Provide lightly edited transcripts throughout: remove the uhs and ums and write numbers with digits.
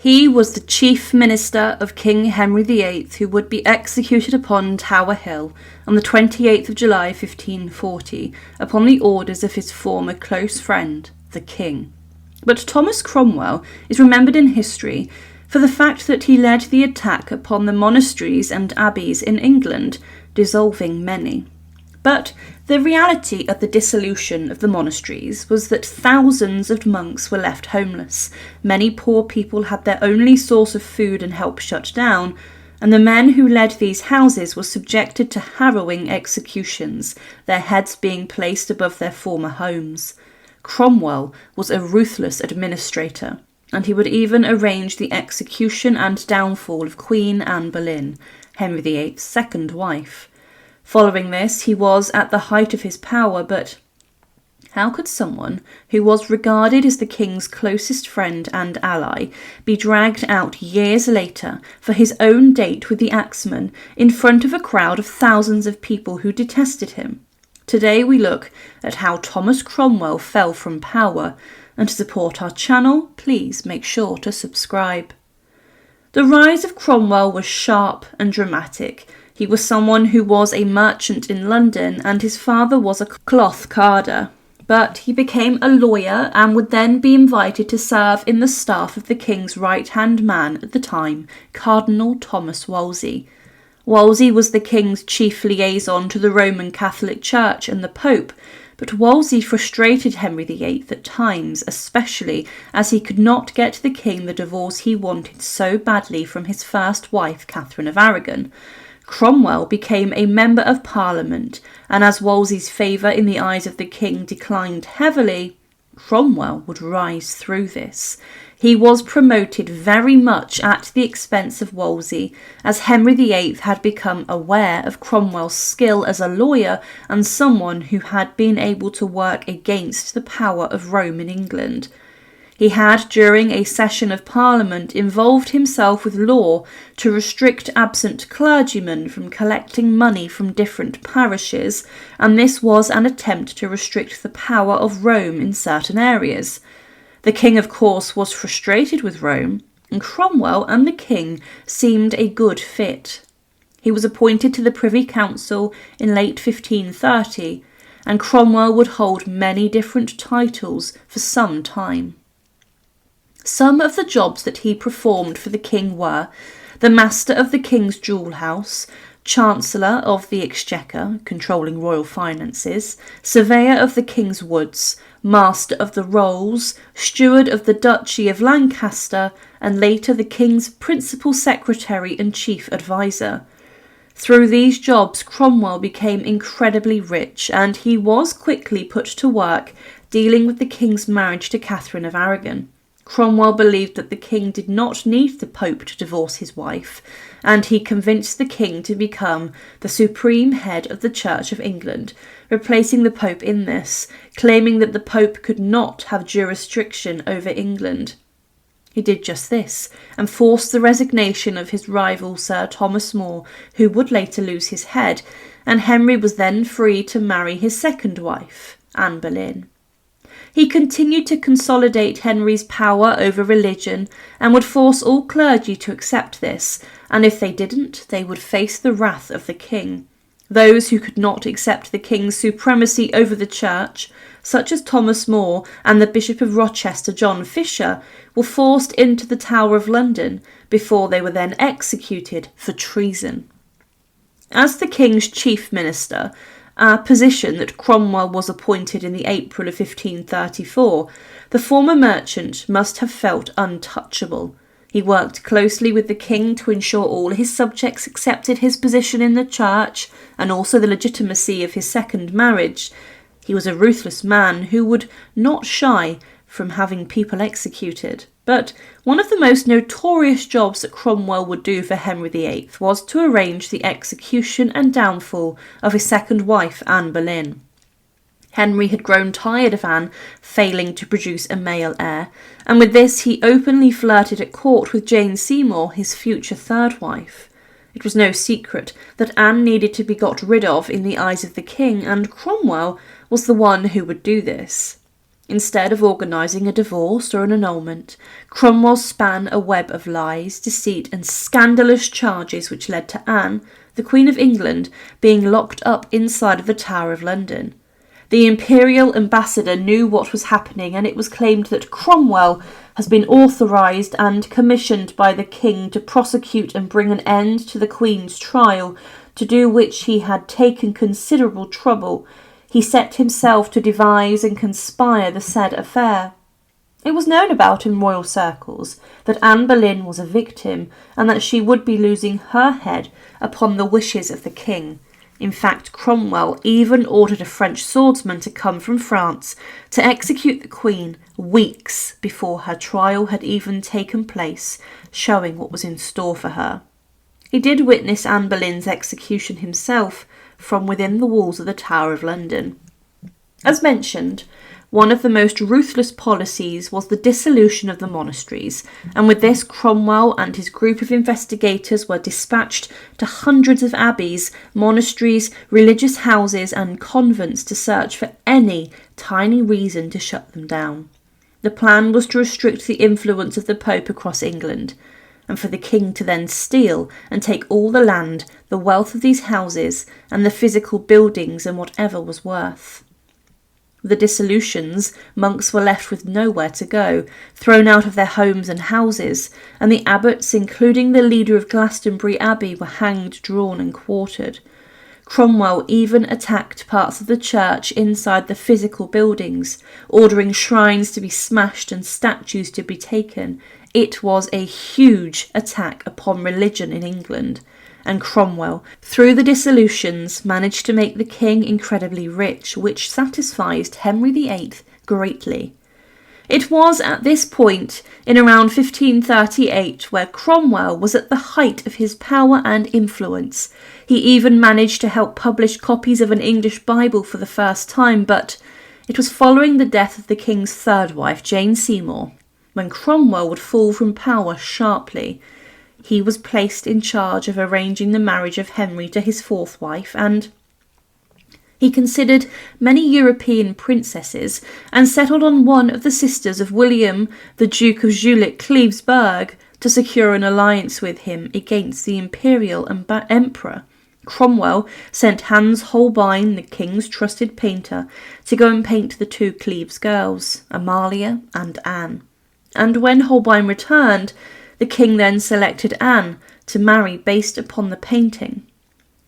He was the Chief Minister of King Henry VIII, who would be executed upon Tower Hill on the 28th of July 1540 upon the orders of his former close friend, the King. But Thomas Cromwell is remembered in history for the fact that he led the attack upon the monasteries and abbeys in England, dissolving many. But the reality of the dissolution of the monasteries was that thousands of monks were left homeless, many poor people had their only source of food and help shut down, and the men who led these houses were subjected to harrowing executions, their heads being placed above their former homes. Cromwell was a ruthless administrator, and he would even arrange the execution and downfall of Queen Anne Boleyn, Henry VIII's second wife. Following this, he was at the height of his power, but how could someone who was regarded as the king's closest friend and ally be dragged out years later for his own date with the axeman in front of a crowd of thousands of people who detested him? Today we look at how Thomas Cromwell fell from power, and to support our channel, please make sure to subscribe. The rise of Cromwell was sharp and dramatic. He was someone who was a merchant in London, and his father was a cloth carder. But he became a lawyer and would then be invited to serve in the staff of the king's right-hand man at the time, Cardinal Thomas Wolsey. Wolsey was the king's chief liaison to the Roman Catholic Church and the Pope, but Wolsey frustrated Henry VIII at times, especially as he could not get the king the divorce he wanted so badly from his first wife, Catherine of Aragon. Cromwell became a member of Parliament, and as Wolsey's favour in the eyes of the king declined heavily, Cromwell would rise through this. He was promoted very much at the expense of Wolsey, as Henry VIII had become aware of Cromwell's skill as a lawyer and someone who had been able to work against the power of Rome in England. He had, during a session of Parliament, involved himself with law to restrict absent clergymen from collecting money from different parishes, and this was an attempt to restrict the power of Rome in certain areas. The king, of course, was frustrated with Rome, and Cromwell and the king seemed a good fit. He was appointed to the Privy Council in late 1530, and Cromwell would hold many different titles for some time. Some of the jobs that he performed for the king were the Master of the King's Jewel House, Chancellor of the Exchequer, controlling royal finances, Surveyor of the King's Woods, Master of the Rolls, Steward of the Duchy of Lancaster, and later the King's Principal Secretary and Chief Adviser. Through these jobs, Cromwell became incredibly rich, and he was quickly put to work dealing with the king's marriage to Catherine of Aragon. Cromwell believed that the king did not need the Pope to divorce his wife, and he convinced the king to become the supreme head of the Church of England, replacing the Pope in this, claiming that the Pope could not have jurisdiction over England. He did just this, and forced the resignation of his rival Sir Thomas More, who would later lose his head, and Henry was then free to marry his second wife, Anne Boleyn. He continued to consolidate Henry's power over religion and would force all clergy to accept this, and if they didn't, they would face the wrath of the king. Those who could not accept the king's supremacy over the church, such as Thomas More and the Bishop of Rochester, John Fisher, were forced into the Tower of London before they were then executed for treason. As the king's chief minister, a position that Cromwell was appointed in the April of 1534, the former merchant must have felt untouchable. He worked closely with the king to ensure all his subjects accepted his position in the church and also the legitimacy of his second marriage. He was a ruthless man who would not shy from having people executed. But one of the most notorious jobs that Cromwell would do for Henry VIII was to arrange the execution and downfall of his second wife, Anne Boleyn. Henry had grown tired of Anne failing to produce a male heir, and with this he openly flirted at court with Jane Seymour, his future third wife. It was no secret that Anne needed to be got rid of in the eyes of the king, and Cromwell was the one who would do this. Instead of organising a divorce or an annulment, Cromwell span a web of lies, deceit and scandalous charges which led to Anne, the Queen of England, being locked up inside of the Tower of London. The imperial ambassador knew what was happening, and it was claimed that Cromwell has been authorised and commissioned by the king to prosecute and bring an end to the Queen's trial, to do which he had taken considerable trouble. He set himself to devise and conspire the said affair. It was known about in royal circles that Anne Boleyn was a victim, and that she would be losing her head upon the wishes of the king. In fact, Cromwell even ordered a French swordsman to come from France to execute the Queen weeks before her trial had even taken place, showing what was in store for her. He did witness Anne Boleyn's execution himself from within the walls of the Tower of London. As mentioned, one of the most ruthless policies was the dissolution of the monasteries, and with this Cromwell and his group of investigators were dispatched to hundreds of abbeys, monasteries, religious houses and convents to search for any tiny reason to shut them down. The plan was to restrict the influence of the Pope across England, and for the king to then steal and take all the land, the wealth of these houses, and the physical buildings and whatever was worth. The dissolutions, monks were left with nowhere to go, thrown out of their homes and houses, and the abbots, including the leader of Glastonbury Abbey, were hanged, drawn and quartered. Cromwell even attacked parts of the church inside the physical buildings, ordering shrines to be smashed and statues to be taken. It was a huge attack upon religion in England, and Cromwell, through the dissolutions, managed to make the king incredibly rich, which satisfied Henry VIII greatly. It was at this point, in around 1538, where Cromwell was at the height of his power and influence. He even managed to help publish copies of an English Bible for the first time, but it was following the death of the king's third wife, Jane Seymour, when Cromwell would fall from power sharply. He was placed in charge of arranging the marriage of Henry to his fourth wife, and he considered many European princesses and settled on one of the sisters of William, the Duke of Jülich-Clevesburg, to secure an alliance with him against the imperial emperor. Cromwell sent Hans Holbein, the king's trusted painter, to go and paint the two Cleves girls, Amalia and Anne. And when Holbein returned, the king then selected Anne to marry based upon the painting.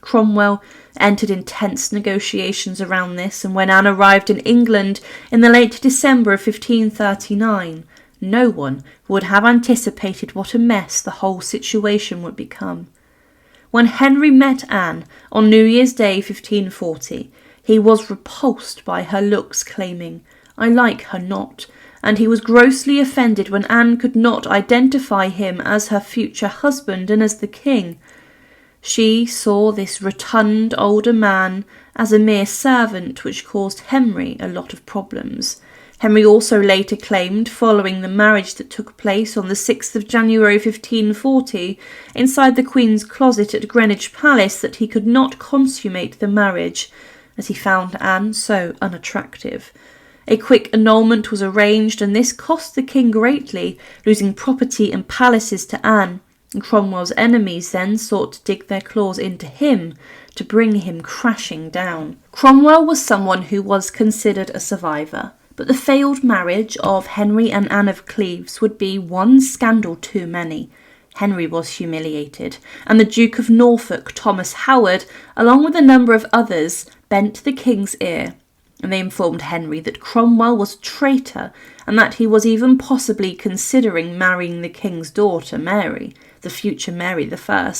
Cromwell entered intense negotiations around this, and when Anne arrived in England in the late December of 1539, no one would have anticipated what a mess the whole situation would become. When Henry met Anne on New Year's Day 1540, he was repulsed by her looks, claiming, "I like her not," and he was grossly offended when Anne could not identify him as her future husband and as the king. She saw this rotund older man as a mere servant, which caused Henry a lot of problems. Henry also later claimed, following the marriage that took place on the 6th of January 1540, inside the Queen's closet at Greenwich Palace, that he could not consummate the marriage, as he found Anne so unattractive. A quick annulment was arranged, and this cost the king greatly, losing property and palaces to Anne, and Cromwell's enemies then sought to dig their claws into him to bring him crashing down. Cromwell was someone who was considered a survivor, but the failed marriage of Henry and Anne of Cleves would be one scandal too many. Henry was humiliated, and the Duke of Norfolk, Thomas Howard, along with a number of others, bent the king's ear, and they informed Henry that Cromwell was a traitor and that he was even possibly considering marrying the king's daughter, Mary, the future Mary I.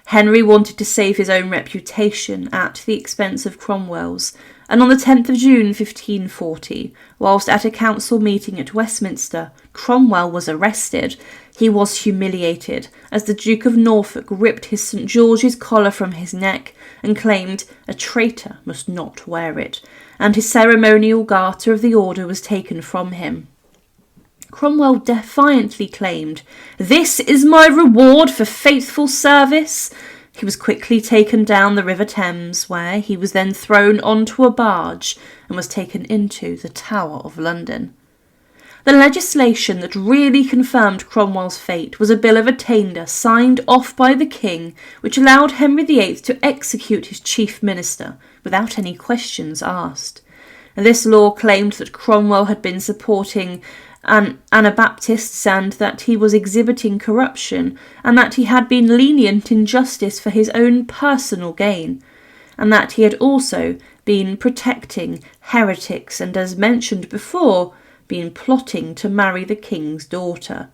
Henry wanted to save his own reputation at the expense of Cromwell's, and on the 10th of June 1540, whilst at a council meeting at Westminster, Cromwell was arrested. He was humiliated as the Duke of Norfolk ripped his St. George's collar from his neck and claimed a traitor must not wear it, and his ceremonial garter of the order was taken from him. Cromwell defiantly claimed, "This is my reward for faithful service." He was quickly taken down the River Thames, where he was then thrown onto a barge and was taken into the Tower of London. The legislation that really confirmed Cromwell's fate was a Bill of Attainder signed off by the King, which allowed Henry VIII to execute his chief minister without any questions asked. And this law claimed that Cromwell had been supporting Anabaptists and that he was exhibiting corruption, and that he had been lenient in justice for his own personal gain, and that he had also been protecting heretics and, as mentioned before, been plotting to marry the king's daughter.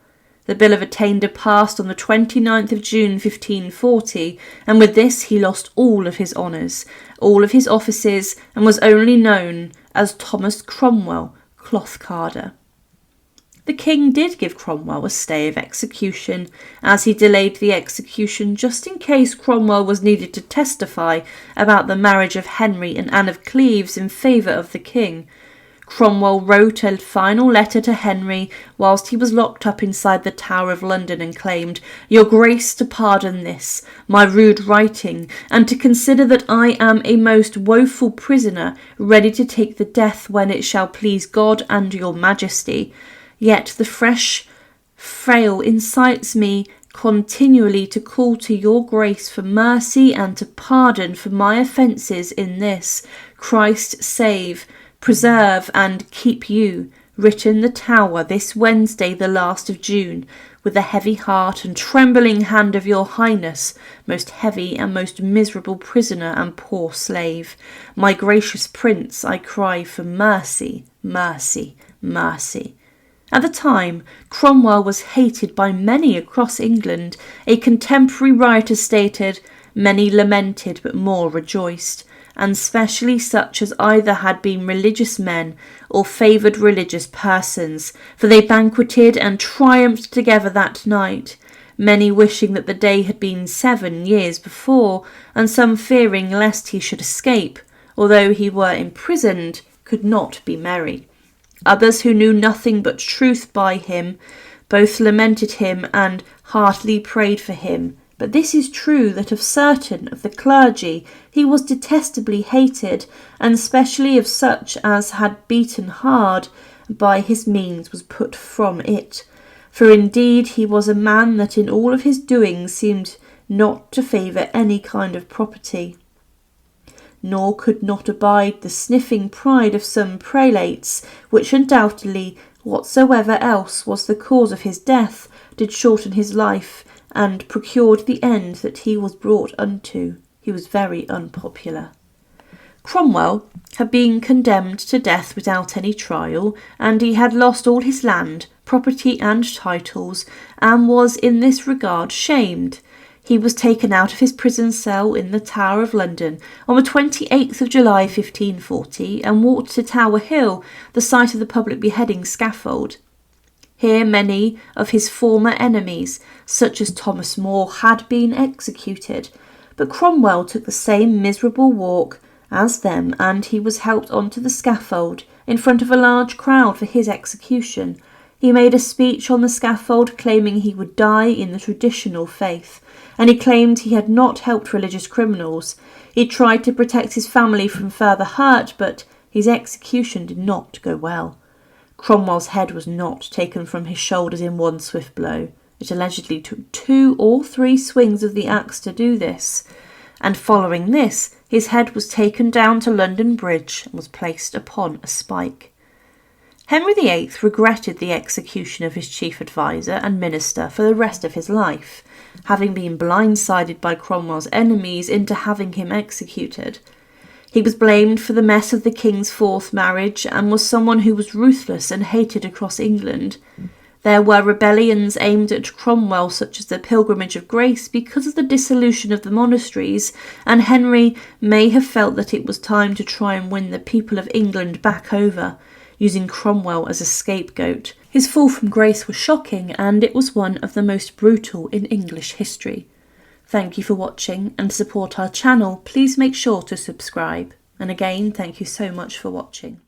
The Bill of Attainder passed on the 29th of June 1540, and with this he lost all of his honours, all of his offices, and was only known as Thomas Cromwell, cloth carder. The king did give Cromwell a stay of execution, as he delayed the execution just in case Cromwell was needed to testify about the marriage of Henry and Anne of Cleves in favour of the king. Cromwell wrote a final letter to Henry whilst he was locked up inside the Tower of London and claimed, "Your Grace to pardon this, my rude writing, and to consider that I am a most woeful prisoner, ready to take the death when it shall please God and your Majesty. Yet the fresh frail incites me continually to call to your grace for mercy and to pardon for my offences in this. Christ save, preserve and keep you. Written the Tower this Wednesday the last of June, with the heavy heart and trembling hand of your Highness, most heavy and most miserable prisoner and poor slave. My gracious Prince, I cry for mercy, mercy, mercy." At the time, Cromwell was hated by many across England. A contemporary writer stated, "Many lamented, but more rejoiced, and specially such as either had been religious men or favoured religious persons, for they banqueted and triumphed together that night, many wishing that the day had been 7 years before, and some fearing lest he should escape, although he were imprisoned, could not be merry. Others who knew nothing but truth by him, both lamented him and heartily prayed for him. But this is true, that of certain of the clergy he was detestably hated, and especially of such as had beaten hard, by his means was put from it. For indeed he was a man that in all of his doings seemed not to favour any kind of property, nor could not abide the sniffing pride of some prelates, which undoubtedly, whatsoever else was the cause of his death, did shorten his life, and procured the end that he was brought unto. He was very unpopular. Cromwell had been condemned to death without any trial, and he had lost all his land, property and titles, and was in this regard shamed. He was taken out of his prison cell in the Tower of London on the 28th of July 1540 and walked to Tower Hill, the site of the public beheading scaffold. Here many of his former enemies, such as Thomas More, had been executed, but Cromwell took the same miserable walk as them, and he was helped onto the scaffold in front of a large crowd for his execution. He made a speech on the scaffold claiming he would die in the traditional faith, and he claimed he had not helped religious criminals. He tried to protect his family from further hurt, but his execution did not go well. Cromwell's head was not taken from his shoulders in one swift blow. It allegedly took 2 or 3 swings of the axe to do this, and following this, his head was taken down to London Bridge and was placed upon a spike. Henry VIII regretted the execution of his chief adviser and minister for the rest of his life, having been blindsided by Cromwell's enemies into having him executed. He was blamed for the mess of the king's 4th marriage and was someone who was ruthless and hated across England. There were rebellions aimed at Cromwell, such as the Pilgrimage of Grace, because of the dissolution of the monasteries, and Henry may have felt that it was time to try and win the people of England back over, using Cromwell as a scapegoat. His fall from grace was shocking, and it was one of the most brutal in English history. Thank you for watching, and to support our channel, please make sure to subscribe. And again, thank you so much for watching.